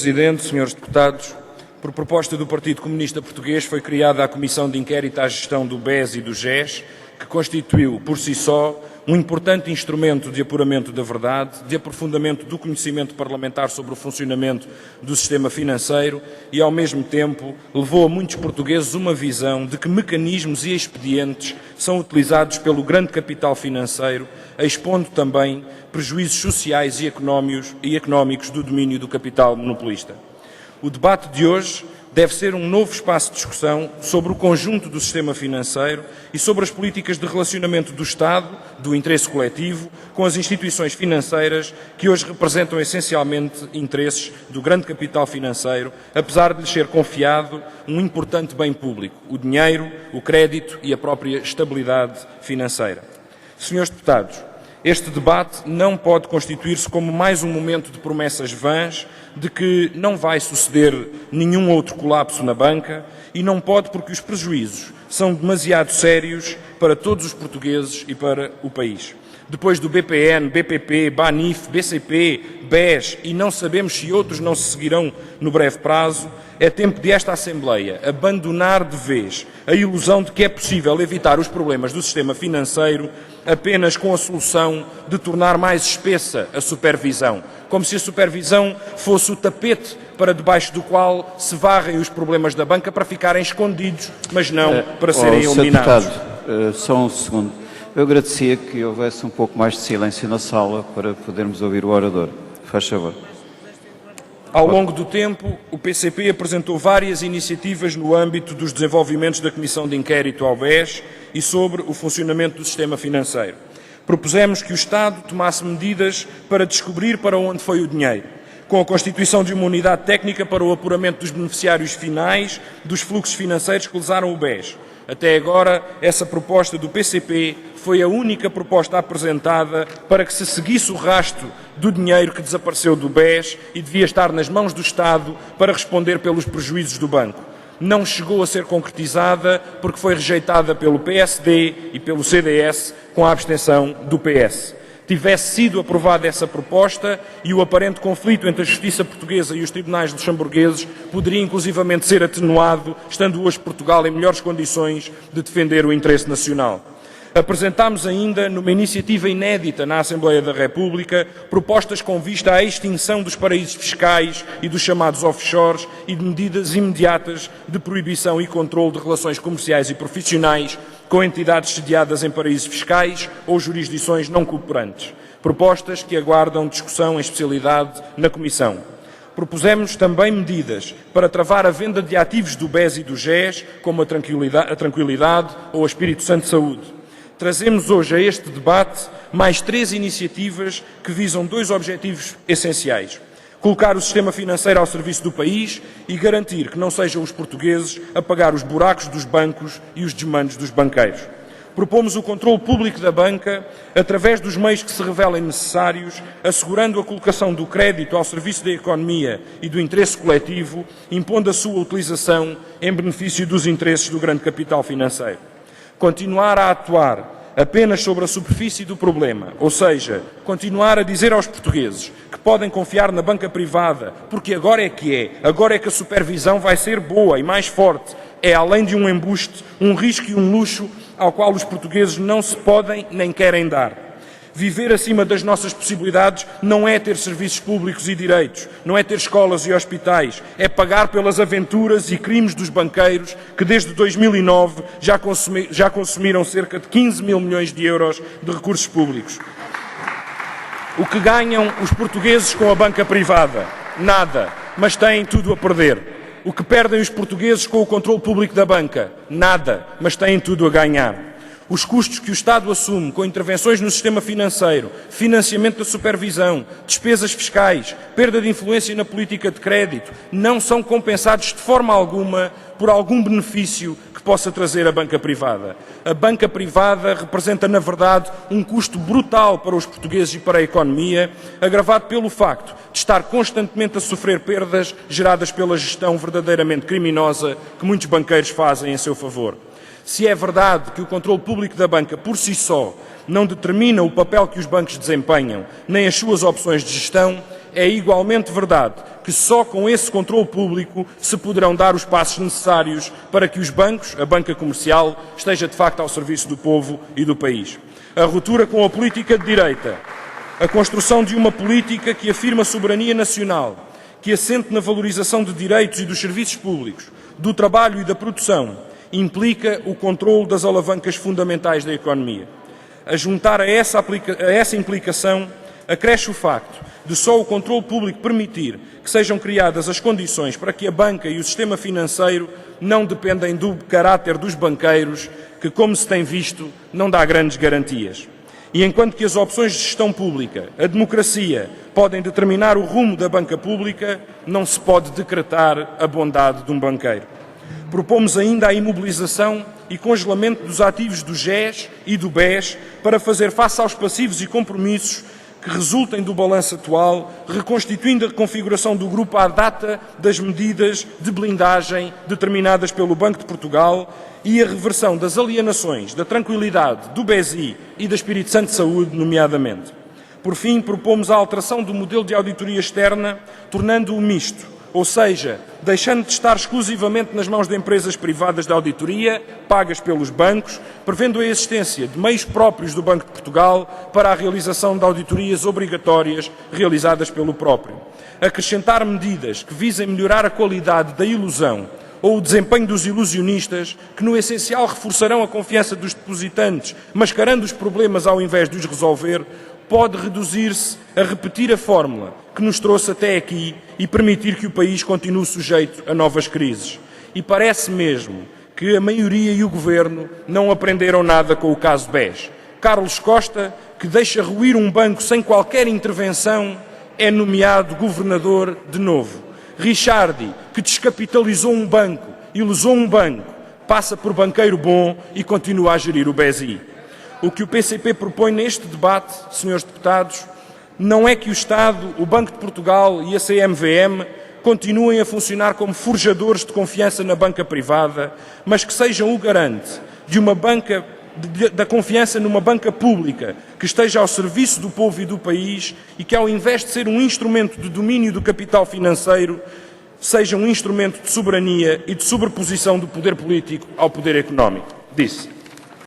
Presidente, senhores deputados, por proposta do Partido Comunista Português foi criada a Comissão de Inquérito à Gestão do BES e do GES, que constituiu, por si só, um importante instrumento de apuramento da verdade, de aprofundamento do conhecimento parlamentar sobre o funcionamento do sistema financeiro e, ao mesmo tempo, levou a muitos portugueses uma visão de que mecanismos e expedientes são utilizados pelo grande capital financeiro, expondo também prejuízos sociais e económicos do domínio do capital monopolista. O debate de hoje deve ser um novo espaço de discussão sobre o conjunto do sistema financeiro e sobre as políticas de relacionamento do Estado, do interesse coletivo, com as instituições financeiras que hoje representam essencialmente interesses do grande capital financeiro, apesar de lhes ser confiado um importante bem público, o dinheiro, o crédito e a própria estabilidade financeira. Senhores deputados, este debate não pode constituir-se como mais um momento de promessas vãs de que não vai suceder nenhum outro colapso na banca e não pode porque os prejuízos são demasiado sérios para todos os portugueses e para o país. Depois do BPN, BPP, BANIF, BCP, BES e não sabemos se outros não se seguirão no breve prazo, é tempo de esta Assembleia abandonar de vez a ilusão de que é possível evitar os problemas do sistema financeiro apenas com a solução de tornar mais espessa a supervisão, como se a supervisão fosse o tapete para debaixo do qual se varrem os problemas da banca para ficarem escondidos, mas não para serem eliminados. Deputado, só um segundo. Eu agradecia que houvesse um pouco mais de silêncio na sala para podermos ouvir o orador. Faz favor. Ao longo do tempo, o PCP apresentou várias iniciativas no âmbito dos desenvolvimentos da Comissão de Inquérito ao BES e sobre o funcionamento do sistema financeiro. Propusemos que o Estado tomasse medidas para descobrir para onde foi o dinheiro, com a constituição de uma unidade técnica para o apuramento dos beneficiários finais dos fluxos financeiros que lesaram o BES. Até agora, essa proposta do PCP foi a única proposta apresentada para que se seguisse o rastro do dinheiro que desapareceu do BES e devia estar nas mãos do Estado para responder pelos prejuízos do banco. Não chegou a ser concretizada porque foi rejeitada pelo PSD e pelo CDS com a abstenção do PS. Tivesse sido aprovada essa proposta e o aparente conflito entre a justiça portuguesa e os tribunais luxemburgueses poderia inclusivamente ser atenuado, estando hoje Portugal em melhores condições de defender o interesse nacional. Apresentámos ainda, numa iniciativa inédita na Assembleia da República, propostas com vista à extinção dos paraísos fiscais e dos chamados offshores e de medidas imediatas de proibição e controle de relações comerciais e profissionais com entidades sediadas em paraísos fiscais ou jurisdições não cooperantes. Propostas que aguardam discussão em especialidade na Comissão. Propusemos também medidas para travar a venda de ativos do BES e do GES, como a Tranquilidade ou a Espírito Santo Saúde. Trazemos hoje a este debate mais 3 iniciativas que visam 2 objetivos essenciais. Colocar o sistema financeiro ao serviço do país e garantir que não sejam os portugueses a pagar os buracos dos bancos e os desmandos dos banqueiros. Propomos o controle público da banca através dos meios que se revelem necessários, assegurando a colocação do crédito ao serviço da economia e do interesse coletivo, impondo a sua utilização em benefício dos interesses do grande capital financeiro. Continuar a atuar apenas sobre a superfície do problema, ou seja, continuar a dizer aos portugueses que podem confiar na banca privada, porque agora é que a supervisão vai ser boa e mais forte, é além de um embuste, um risco e um luxo ao qual os portugueses não se podem nem querem dar. Viver acima das nossas possibilidades não é ter serviços públicos e direitos, não é ter escolas e hospitais, é pagar pelas aventuras e crimes dos banqueiros que desde 2009 já consumiram cerca de 15 mil milhões de euros de recursos públicos. O que ganham os portugueses com a banca privada? Nada, mas têm tudo a perder. O que perdem os portugueses com o controle público da banca? Nada, mas têm tudo a ganhar. Os custos que o Estado assume com intervenções no sistema financeiro, financiamento da supervisão, despesas fiscais, perda de influência na política de crédito, não são compensados de forma alguma por algum benefício que possa trazer a banca privada. A banca privada representa, na verdade, um custo brutal para os portugueses e para a economia, agravado pelo facto de estar constantemente a sofrer perdas geradas pela gestão verdadeiramente criminosa que muitos banqueiros fazem em seu favor. Se é verdade que o controle público da banca, por si só, não determina o papel que os bancos desempenham, nem as suas opções de gestão, é igualmente verdade que só com esse controle público se poderão dar os passos necessários para que os bancos, a banca comercial, esteja de facto ao serviço do povo e do país. A ruptura com a política de direita, a construção de uma política que afirma a soberania nacional, que assente na valorização de direitos e dos serviços públicos, do trabalho e da produção, implica o controle das alavancas fundamentais da economia. A juntar a essa implicação, acresce o facto de só o controle público permitir que sejam criadas as condições para que a banca e o sistema financeiro não dependem do caráter dos banqueiros, que, como se tem visto, não dá grandes garantias. E enquanto que as opções de gestão pública, a democracia, podem determinar o rumo da banca pública, não se pode decretar a bondade de um banqueiro. Propomos ainda a imobilização e congelamento dos ativos do GES e do BES para fazer face aos passivos e compromissos que resultem do balanço atual, reconstituindo a configuração do grupo à data das medidas de blindagem determinadas pelo Banco de Portugal e a reversão das alienações, da tranquilidade, do BESI e da Espírito Santo de Saúde, nomeadamente. Por fim, propomos a alteração do modelo de auditoria externa, tornando-o misto, ou seja, deixando de estar exclusivamente nas mãos de empresas privadas de auditoria, pagas pelos bancos, prevendo a existência de meios próprios do Banco de Portugal para a realização de auditorias obrigatórias realizadas pelo próprio. Acrescentar medidas que visem melhorar a qualidade da ilusão ou o desempenho dos ilusionistas, que no essencial reforçarão a confiança dos depositantes, mascarando os problemas ao invés de os resolver, pode reduzir-se a repetir a fórmula que nos trouxe até aqui e permitir que o país continue sujeito a novas crises. E parece mesmo que a maioria e o Governo não aprenderam nada com o caso BES. Carlos Costa, que deixa ruir um banco sem qualquer intervenção, é nomeado governador de novo. Ricciardi, que descapitalizou um banco e lesou um banco, passa por banqueiro bom e continua a gerir o BESI. O que o PCP propõe neste debate, senhores deputados, não é que o Estado, o Banco de Portugal e a CMVM continuem a funcionar como forjadores de confiança na banca privada, mas que sejam o garante de uma banca, da confiança numa banca pública que esteja ao serviço do povo e do país e que, ao invés de ser um instrumento de domínio do capital financeiro, seja um instrumento de soberania e de sobreposição do poder político ao poder económico. Disse.